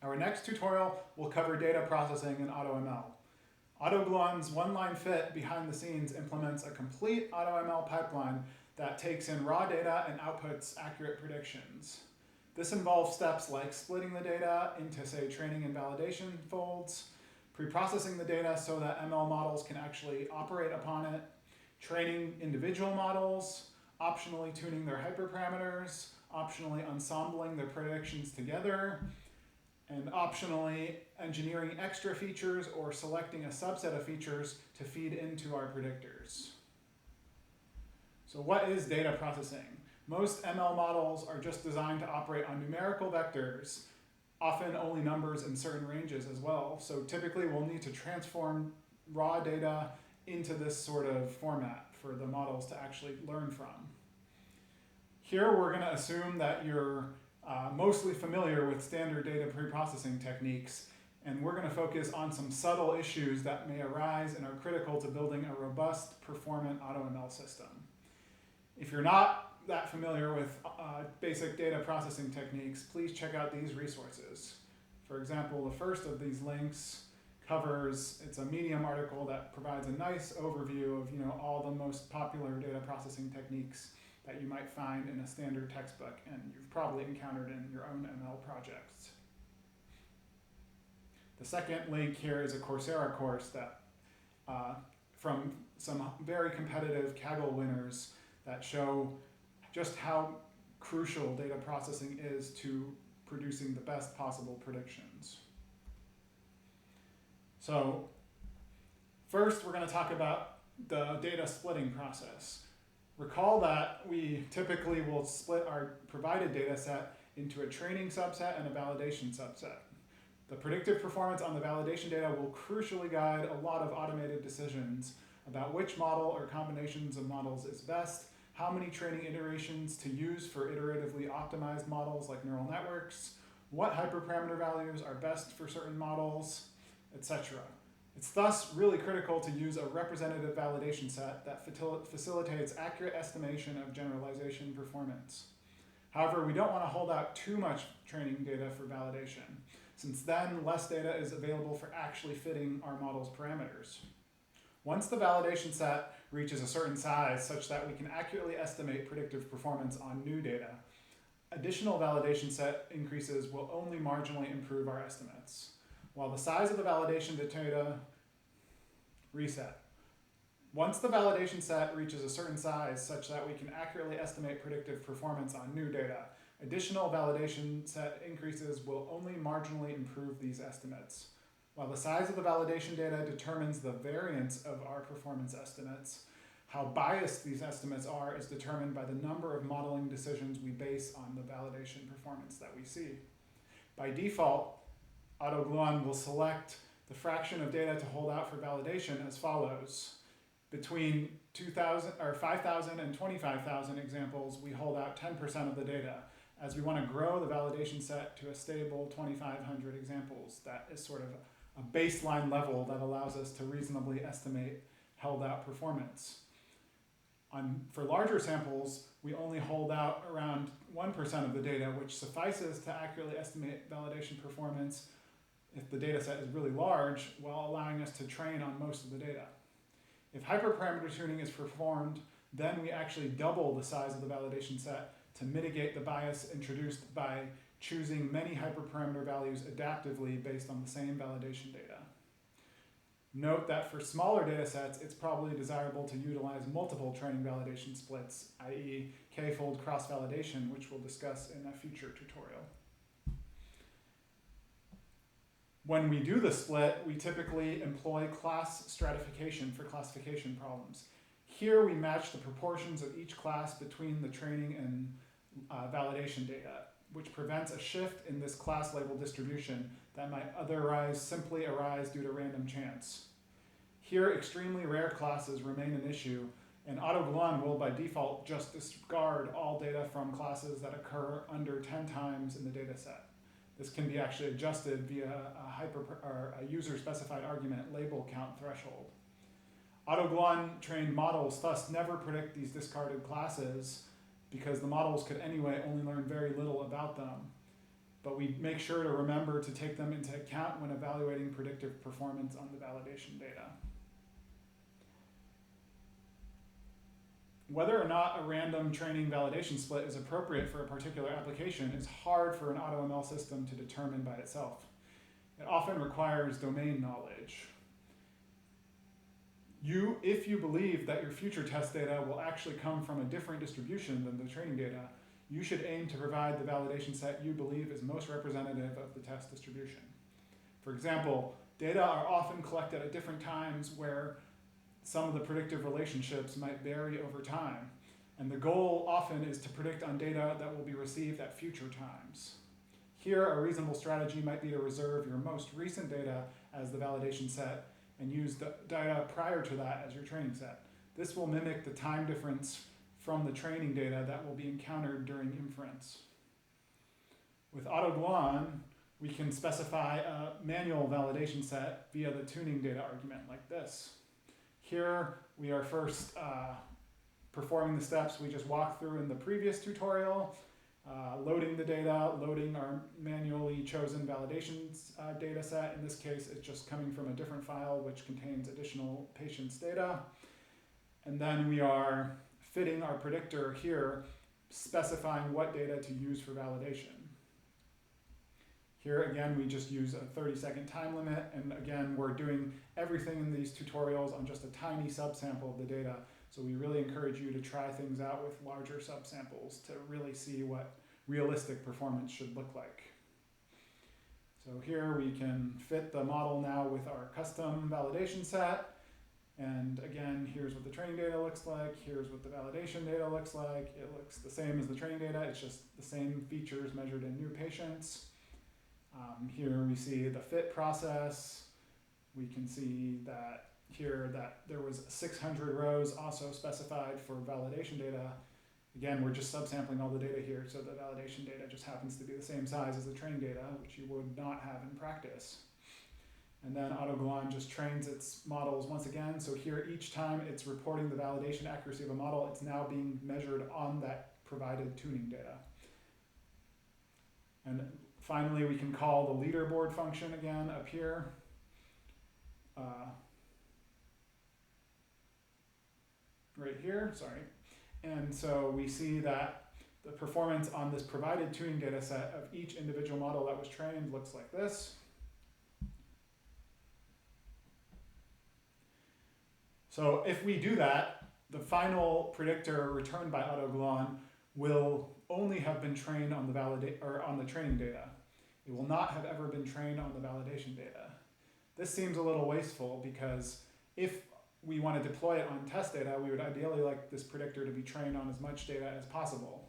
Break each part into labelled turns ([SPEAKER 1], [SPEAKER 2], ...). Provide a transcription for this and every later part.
[SPEAKER 1] Our next tutorial will cover data processing in AutoML. AutoGluon's one-line fit behind the scenes implements a complete AutoML pipeline that takes in raw data and outputs accurate predictions. This involves steps like splitting the data into, say, training and validation folds, pre-processing the data so that ML models can actually operate upon it, training individual models, optionally tuning their hyperparameters, optionally ensembling their predictions together, and optionally engineering extra features or selecting a subset of features to feed into our predictors. So what is data processing? Most ML models are just designed to operate on numerical vectors, often only numbers in certain ranges as well. So typically we'll need to transform raw data into this sort of format for the models to actually learn from. Here we're going to assume that you're mostly familiar with standard data pre-processing techniques, and we're going to focus on some subtle issues that may arise and are critical to building a robust, performant AutoML system. If you're not that familiar with basic data processing techniques, please check out these resources. For example, the first of these links it's a Medium article that provides a nice overview of all the most popular data processing techniques that you might find in a standard textbook and you've probably encountered in your own ML projects. The second link here is a Coursera course that from some very competitive Kaggle winners that show just how crucial data processing is to producing the best possible predictions. So first we're going to talk about the data splitting process. Recall that we typically will split our provided data set into a training subset and a validation subset. The predictive performance on the validation data will crucially guide a lot of automated decisions about which model or combinations of models is best, how many training iterations to use for iteratively optimized models like neural networks, what hyperparameter values are best for certain models, etc. It's thus really critical to use a representative validation set that facilitates accurate estimation of generalization performance. However, we don't want to hold out too much training data for validation, since then less data is available for actually fitting our model's parameters. Once the validation set reaches a certain size such that we can accurately estimate predictive performance on new data, additional validation set increases will only marginally improve our estimates. While the size of the validation data reset. Once the validation set reaches a certain size such that we can accurately estimate predictive performance on new data, additional validation set increases will only marginally improve these estimates. While the size of the validation data determines the variance of our performance estimates, how biased these estimates are is determined by the number of modeling decisions we base on the validation performance that we see. By default, AutoGluon will select the fraction of data to hold out for validation as follows. Between 5,000 and 25,000 examples, we hold out 10% of the data, as we want to grow the validation set to a stable 2,500 examples. That is sort of a baseline level that allows us to reasonably estimate held out performance. For larger samples, we only hold out around 1% of the data, which suffices to accurately estimate validation performance if the data set is really large, while allowing us to train on most of the data. If hyperparameter tuning is performed, then we actually double the size of the validation set to mitigate the bias introduced by choosing many hyperparameter values adaptively based on the same validation data. Note that for smaller data sets, it's probably desirable to utilize multiple training validation splits, i.e. k-fold cross-validation, which we'll discuss in a future tutorial. When we do the split, we typically employ class stratification for classification problems. Here we match the proportions of each class between the training and validation data, which prevents a shift in this class label distribution that might otherwise simply arise due to random chance. Here, extremely rare classes remain an issue, and AutoGluon will by default just discard all data from classes that occur under 10 times in the data set. This can be actually adjusted via a user-specified argument label count threshold. AutoGluon trained models thus never predict these discarded classes because the models could anyway only learn very little about them. but we make sure to remember to take them into account when evaluating predictive performance on the validation data. Whether or not a random training validation split is appropriate for a particular application is hard for an AutoML system to determine by itself. It often requires domain knowledge. If you believe that your future test data will actually come from a different distribution than the training data, you should aim to provide the validation set you believe is most representative of the test distribution. For example, data are often collected at different times where some of the predictive relationships might vary over time, and the goal often is to predict on data that will be received at future times. Here, a reasonable strategy might be to reserve your most recent data as the validation set and use the data prior to that as your training set. This will mimic the time difference from the training data that will be encountered during inference. With AutoGluon, we can specify a manual validation set via the tuning data argument like this. Here, we are first performing the steps we just walked through in the previous tutorial, loading the data, loading our manually chosen validations data set. In this case, it's just coming from a different file which contains additional patients' data. And then we are fitting our predictor here, specifying what data to use for validation. Here again, we just use a 30-second time limit, and again, we're doing everything in these tutorials on just a tiny subsample of the data. So we really encourage you to try things out with larger subsamples to really see what realistic performance should look like. So here we can fit the model now with our custom validation set. And again, here's what the training data looks like. Here's what the validation data looks like. It looks the same as the training data. It's just the same features measured in new patients. Here we see the fit process. We can see that here that there was 600 rows also specified for validation data. Again, we're just subsampling all the data here, so the validation data just happens to be the same size as the training data, which you would not have in practice. And then AutoGluon just trains its models once again. So here, each time it's reporting the validation accuracy of a model, it's now being measured on that provided tuning data. And finally, we can call the leaderboard function again up here. Right here, sorry. And so we see that the performance on this provided tuning data set of each individual model that was trained looks like this. So if we do that, the final predictor returned by AutoGluon will only have been trained on the training data. It will not have ever been trained on the validation data. This seems a little wasteful because if we want to deploy it on test data, we would ideally like this predictor to be trained on as much data as possible.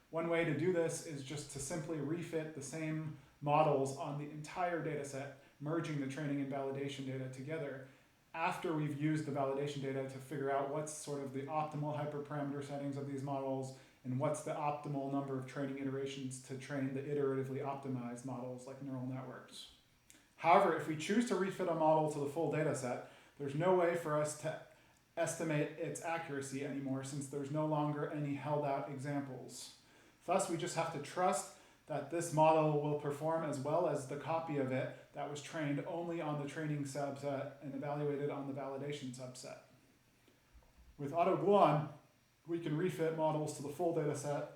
[SPEAKER 1] One way to do this is just to simply refit the same models on the entire data set, merging the training and validation data together after we've used the validation data to figure out what's sort of the optimal hyperparameter settings of these models and what's the optimal number of training iterations to train the iteratively optimized models like neural networks. However, if we choose to refit a model to the full data set, there's no way for us to estimate its accuracy anymore since there's no longer any held out examples. Thus, we just have to trust that this model will perform as well as the copy of it that was trained only on the training subset and evaluated on the validation subset. With AutoGluon, we can refit models to the full data set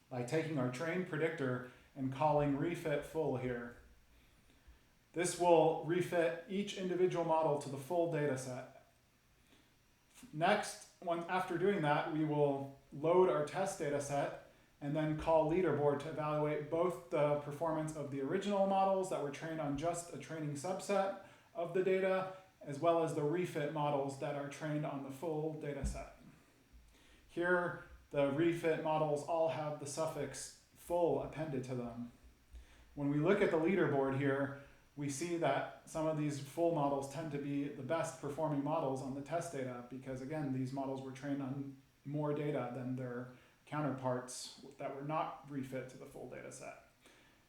[SPEAKER 1] by taking our trained predictor and calling refit full here. This will refit each individual model to the full data set. Next, after doing that, we will load our test data set and then call leaderboard to evaluate both the performance of the original models that were trained on just a training subset of the data, as well as the refit models that are trained on the full data set. Here, the refit models all have the suffix full appended to them. When we look at the leaderboard here, we see that some of these full models tend to be the best performing models on the test data because, again, these models were trained on more data than their counterparts that were not refit to the full data set.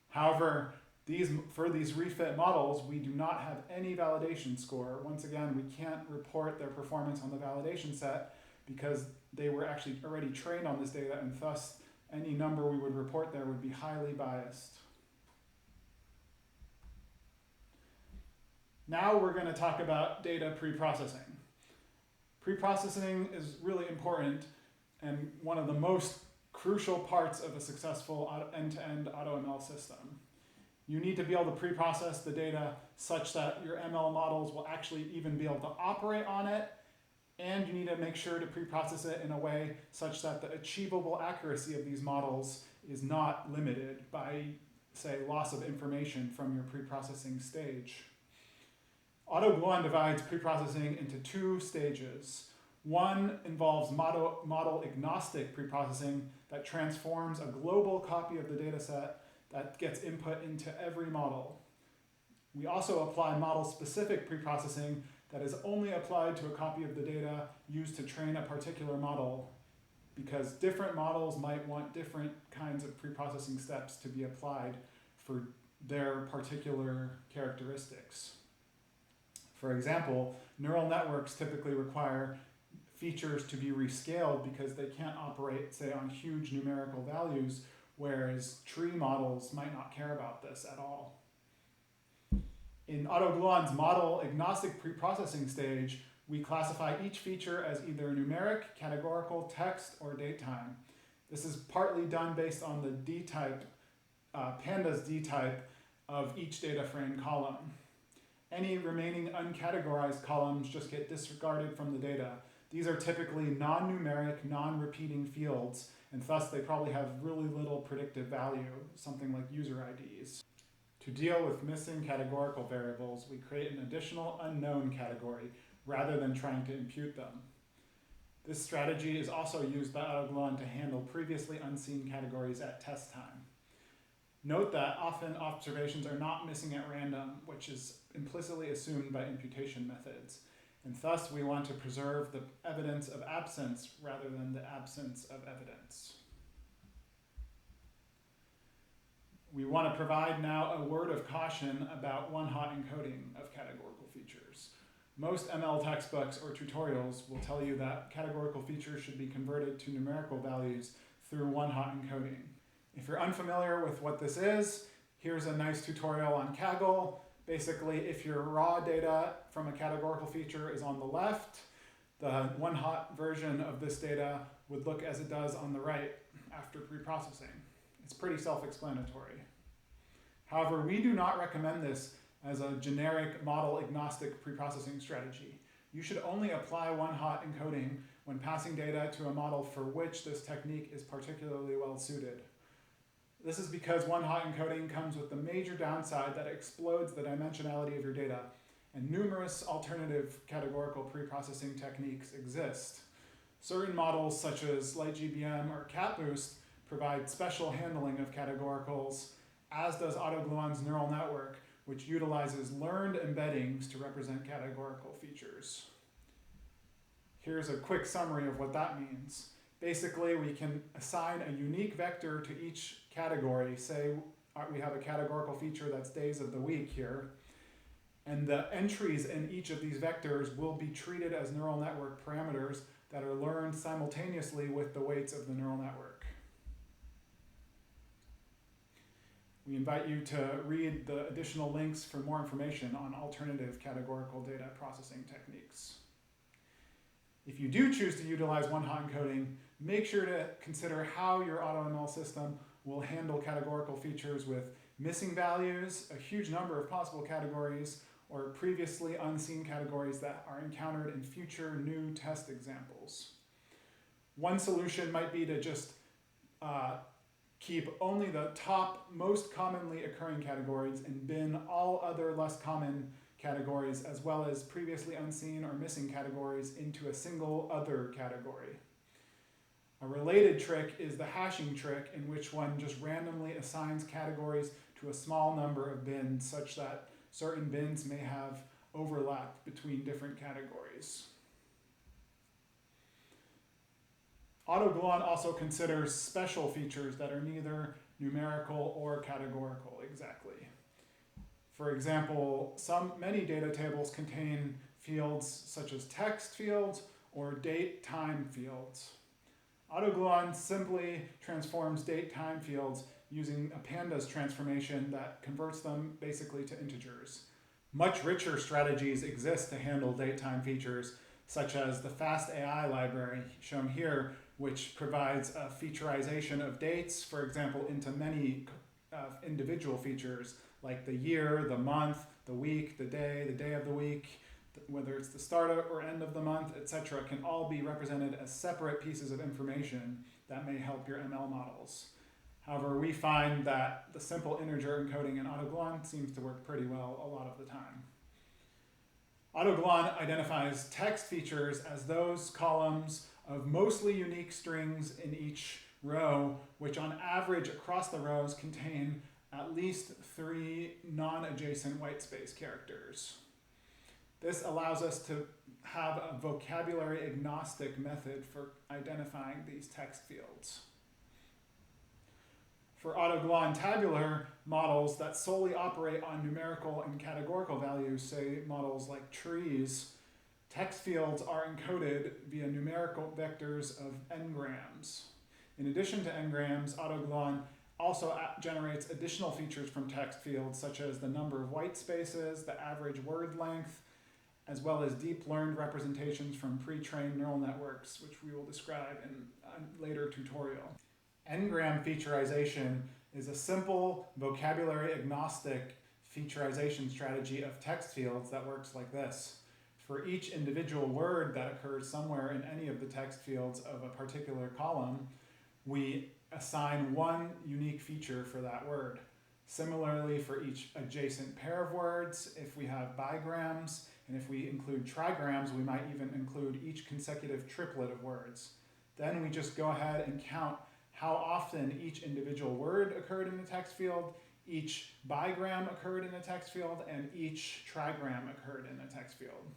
[SPEAKER 1] However, for these refit models, we do not have any validation score. Once again, we can't report their performance on the validation set because they were actually already trained on this data, and thus any number we would report there would be highly biased. Now we're going to talk about data preprocessing. Preprocessing is really important and one of the most crucial parts of a successful end-to-end AutoML system. You need to be able to preprocess the data such that your ML models will actually even be able to operate on it, and you need to make sure to preprocess it in a way such that the achievable accuracy of these models is not limited by, say, loss of information from your preprocessing stage. AutoGluon divides preprocessing into two stages. One involves model agnostic preprocessing that transforms a global copy of the dataset that gets input into every model. We also apply model-specific preprocessing that is only applied to a copy of the data used to train a particular model, because different models might want different kinds of preprocessing steps to be applied for their particular characteristics. For example, neural networks typically require features to be rescaled because they can't operate, say, on huge numerical values, whereas tree models might not care about this at all. In AutoGluon's model agnostic preprocessing stage, we classify each feature as either numeric, categorical, text, or datetime. This is partly done based on the D-type, pandas D-type of each data frame column. Any remaining uncategorized columns just get disregarded from the data. These are typically non-numeric, non-repeating fields, and thus they probably have really little predictive value, something like user IDs. To deal with missing categorical variables, we create an additional unknown category rather than trying to impute them. This strategy is also used by AutoGluon to handle previously unseen categories at test time. Note that often observations are not missing at random, which is implicitly assumed by imputation methods, and thus we want to preserve the evidence of absence rather than the absence of evidence. We want to provide now a word of caution about one-hot encoding of categorical features. Most ML textbooks or tutorials will tell you that categorical features should be converted to numerical values through one-hot encoding. If you're unfamiliar with what this is, here's a nice tutorial on Kaggle. Basically, if your raw data from a categorical feature is on the left, the one-hot version of this data would look as it does on the right after preprocessing. It's pretty self-explanatory. However, we do not recommend this as a generic model-agnostic preprocessing strategy. You should only apply one-hot encoding when passing data to a model for which this technique is particularly well suited. This is because one-hot encoding comes with the major downside that it explodes the dimensionality of your data, and numerous alternative categorical preprocessing techniques exist. Certain models, such as LightGBM or CatBoost, provide special handling of categoricals, as does AutoGluon's neural network, which utilizes learned embeddings to represent categorical features. Here's a quick summary of what that means. Basically, we can assign a unique vector to each category. Say we have a categorical feature that's days of the week here, and the entries in each of these vectors will be treated as neural network parameters that are learned simultaneously with the weights of the neural network. We invite you to read the additional links for more information on alternative categorical data processing techniques. If you do choose to utilize one-hot encoding, make sure to consider how your AutoML system will handle categorical features with missing values, a huge number of possible categories, or previously unseen categories that are encountered in future new test examples. One solution might be to just keep only the top most commonly occurring categories and bin all other less common categories, as well as previously unseen or missing categories, into a single other category. A related trick is the hashing trick, in which one just randomly assigns categories to a small number of bins such that certain bins may have overlap between different categories. AutoGluon also considers special features that are neither numerical or categorical exactly. For example, many data tables contain fields such as text fields or date-time fields. AutoGluon simply transforms date-time fields using a pandas transformation that converts them basically to integers. Much richer strategies exist to handle date-time features, such as the Fast AI library shown here, which provides a featureization of dates, for example, into many individual features like the year, the month, the week, the day of the week, whether it's the start or end of the month, etc., can all be represented as separate pieces of information that may help your ML models. However, we find that the simple integer encoding in AutoGlon seems to work pretty well a lot of the time. AutoGlon identifies text features as those columns of mostly unique strings in each row, which on average across the rows contain at least 3 non-adjacent whitespace characters. This allows us to have a vocabulary agnostic method for identifying these text fields. For AutoGlon tabular models that solely operate on numerical and categorical values, say models like trees, text fields are encoded via numerical vectors of n-grams. In addition to n-grams, AutoGlon also generates additional features from text fields, such as the number of white spaces, the average word length, as well as deep learned representations from pre-trained neural networks, which we will describe in a later tutorial. N-gram featureization is a simple vocabulary agnostic featureization strategy of text fields that works like this. For each individual word that occurs somewhere in any of the text fields of a particular column, we assign one unique feature for that word. Similarly, for each adjacent pair of words, if we have bigrams, and if we include trigrams, we might even include each consecutive triplet of words. Then we just go ahead and count how often each individual word occurred in the text field, each bigram occurred in the text field, and each trigram occurred in the text field,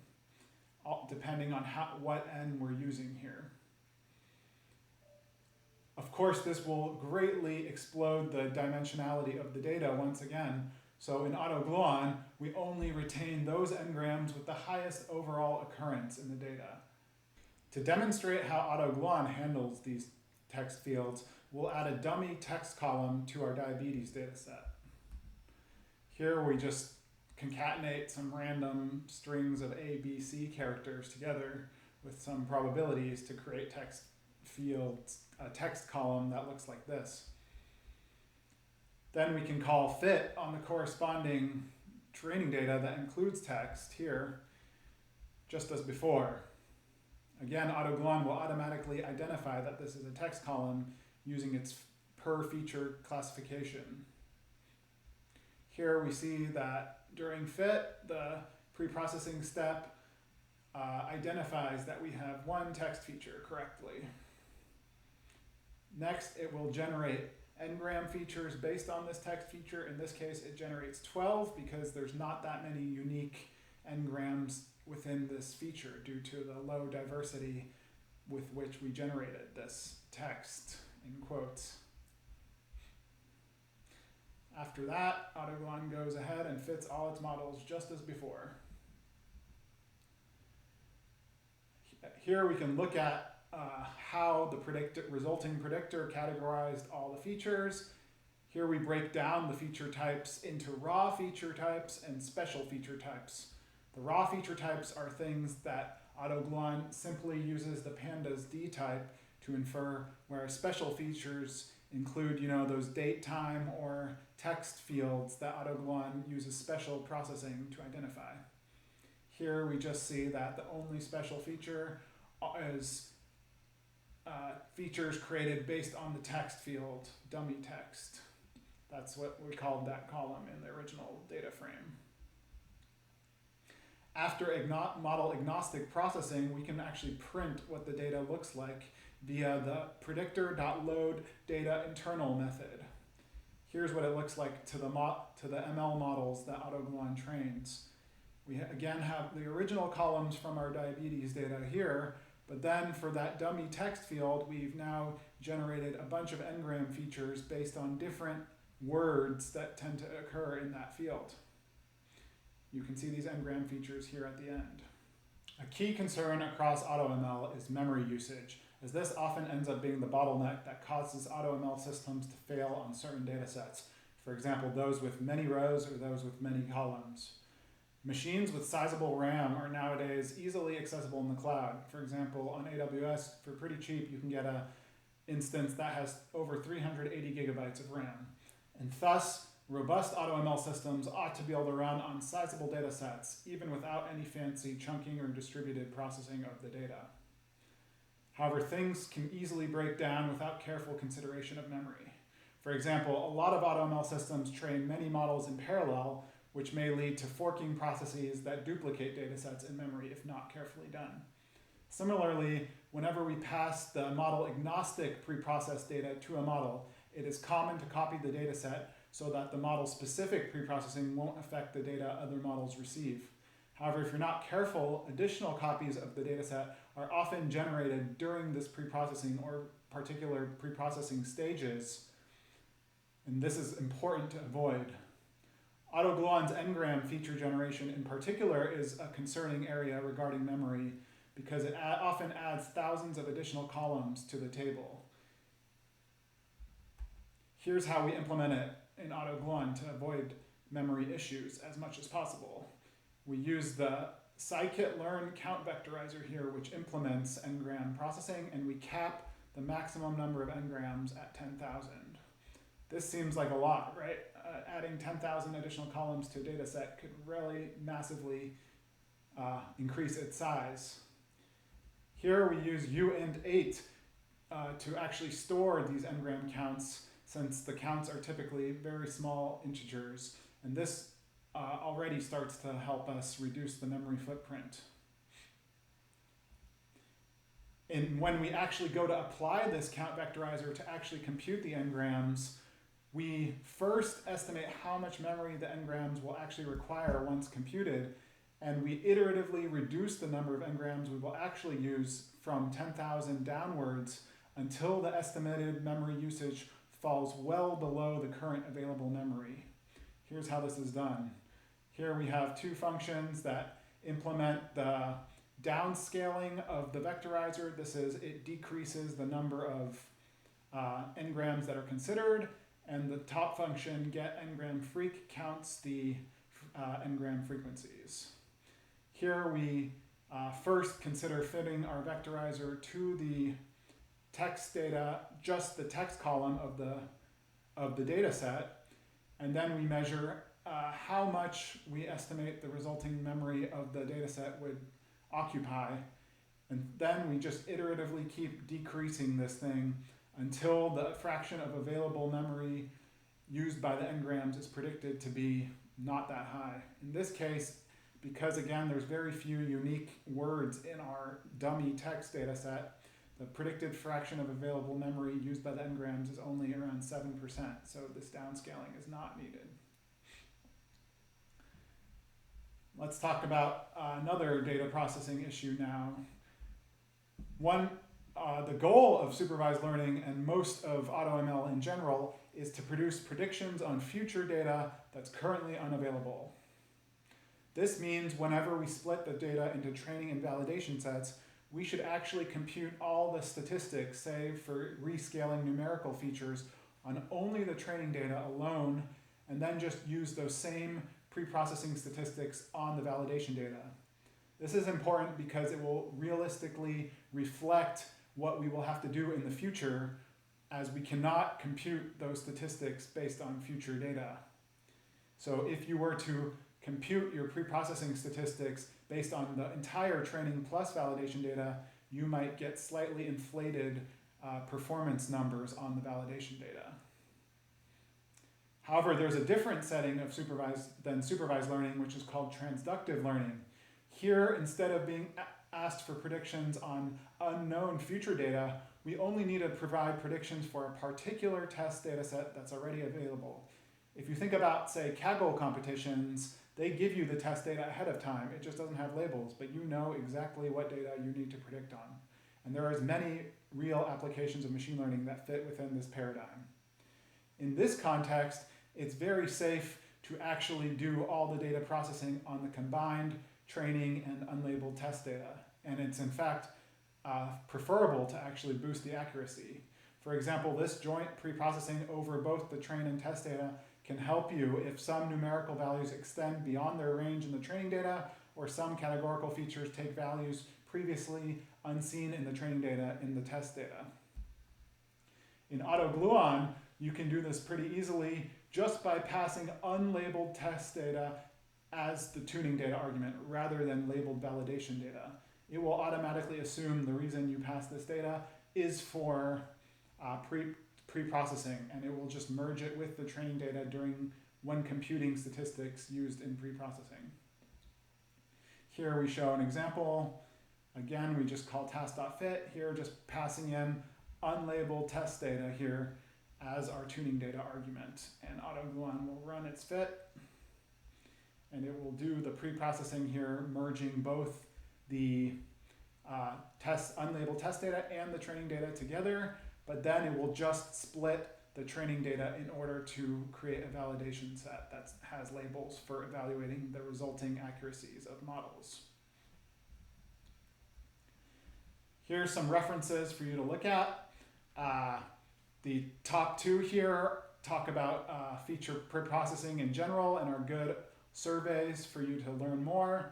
[SPEAKER 1] depending on what n we're using here. Of course, this will greatly explode the dimensionality of the data once again. So in AutoGlon, we only retain those n-grams with the highest overall occurrence in the data. To demonstrate how AutoGlon handles these text fields, we'll add a dummy text column to our diabetes dataset. Here we just concatenate some random strings of A, B, C characters together with some probabilities to create text fields, a text column that looks like this. Then we can call fit on the corresponding training data that includes text here, just as before. Again, AutoGlon will automatically identify that this is a text column using its per feature classification. Here we see that during fit, the pre-processing step identifies that we have one text feature correctly. Next, it will generate n-gram features based on this text feature. In this case, it generates 12 because there's not that many unique n-grams within this feature due to the low diversity with which we generated this text, in quotes. After that, AutoGlon goes ahead and fits all its models just as before. Here we can look at how the resulting predictor categorized all the features. Here we break down the feature types into raw feature types and special feature types. The raw feature types are things that AutoGlon simply uses the pandas D type to infer, whereas special features include, those date, time, or text fields that AutoGlon uses special processing to identify. Here we just see that the only special feature is features created based on the text field, dummy text. That's what we called that column in the original data frame. After model agnostic processing, we can actually print what the data looks like via the predictor.loadDataInternal method. Here's what it looks like to the ML models that AutoGlon trains. We again have the original columns from our diabetes data here, but then for that dummy text field, we've now generated a bunch of n-gram features based on different words that tend to occur in that field. You can see these n-gram features here at the end. A key concern across AutoML is memory usage, as this often ends up being the bottleneck that causes AutoML systems to fail on certain data sets. For example, those with many rows or those with many columns. Machines with sizable RAM are nowadays easily accessible in the cloud. For example, on AWS, for pretty cheap, you can get an instance that has over 380 gigabytes of RAM. And thus, robust AutoML systems ought to be able to run on sizable data sets, even without any fancy chunking or distributed processing of the data. However, things can easily break down without careful consideration of memory. For example, a lot of AutoML systems train many models in parallel, which may lead to forking processes that duplicate data sets in memory if not carefully done. Similarly, whenever we pass the model agnostic preprocessed data to a model, it is common to copy the data set so that the model specific preprocessing won't affect the data other models receive. However, if you're not careful, additional copies of the data set are often generated during this preprocessing or particular preprocessing stages, and this is important to avoid. AutoGluon's n-gram feature generation in particular is a concerning area regarding memory because it often adds thousands of additional columns to the table. Here's how we implement it in AutoGluon to avoid memory issues as much as possible. We use the scikit-learn count vectorizer here, which implements n-gram processing, and we cap the maximum number of n-grams at 10,000. This seems like a lot, right? Adding 10,000 additional columns to a data set could really massively increase its size. Here we use uint8 to actually store these n-gram counts, since the counts are typically very small integers, and this already starts to help us reduce the memory footprint. And when we actually go to apply this count vectorizer to actually compute the n-grams, we first estimate how much memory the n-grams will actually require once computed, and we iteratively reduce the number of n-grams we will actually use from 10,000 downwards until the estimated memory usage falls well below the current available memory. Here's how this is done. Here we have two functions that implement the downscaling of the vectorizer. This is, it decreases the number of n-grams that are considered, and the top function, getNgramFreq, counts the n-gram frequencies. Here we first consider fitting our vectorizer to the text data, just the text column of the data set, and then we measure how much we estimate the resulting memory of the data set would occupy, and then we just iteratively keep decreasing this thing until the fraction of available memory used by the n-grams is predicted to be not that high. In this case, because again there's very few unique words in our dummy text data set, the predicted fraction of available memory used by the n-grams is only around 7%, so this downscaling is not needed. Let's talk about another data processing issue now. The goal of supervised learning and most of AutoML in general is to produce predictions on future data that's currently unavailable. This means whenever we split the data into training and validation sets, we should actually compute all the statistics, say for rescaling numerical features, on only the training data alone, and then just use those same pre-processing statistics on the validation data. This is important because it will realistically reflect what we will have to do in the future, as we cannot compute those statistics based on future data. So if you were to compute your pre-processing statistics based on the entire training plus validation data, you might get slightly inflated performance numbers on the validation data. However, there's a different setting of supervised learning, which is called transductive learning. Here, instead of being asked for predictions on unknown future data, we only need to provide predictions for a particular test data set that's already available. If you think about, say, Kaggle competitions, they give you the test data ahead of time. It just doesn't have labels, but you know exactly what data you need to predict on. And there are many real applications of machine learning that fit within this paradigm. In this context, it's very safe to actually do all the data processing on the combined training and unlabeled test data. And it's in fact preferable to actually boost the accuracy. For example, this joint pre-processing over both the train and test data can help you if some numerical values extend beyond their range in the training data, or some categorical features take values previously unseen in the training data in the test data. In AutoGluon, you can do this pretty easily just by passing unlabeled test data as the tuning data argument rather than labeled validation data. It will automatically assume the reason you pass this data is for pre-processing, and it will just merge it with the training data when computing statistics used in pre-processing. Here we show an example. Again, we just call task.fit. Here, just passing in unlabeled test data here as our tuning data argument. And AutoGluon will run its fit, and it will do the pre-processing here, merging both the unlabeled test data and the training data together, but then it will just split the training data in order to create a validation set that has labels for evaluating the resulting accuracies of models. Here's some references for you to look at. The top two here talk about feature pre-processing in general and are good surveys for you to learn more.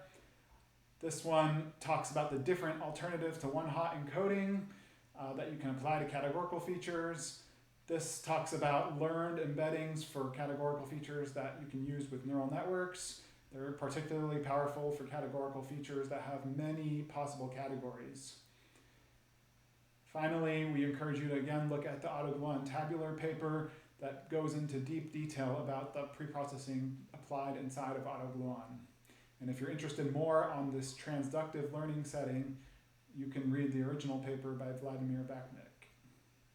[SPEAKER 1] This one talks about the different alternatives to one-hot encoding that you can apply to categorical features. This talks about learned embeddings for categorical features that you can use with neural networks. They're particularly powerful for categorical features that have many possible categories. Finally, we encourage you to again look at the AutoGluon Tabular paper that goes into deep detail about the pre-processing applied inside of AutoGluon. And if you're interested more on this transductive learning setting, you can read the original paper by Vladimir Bakman.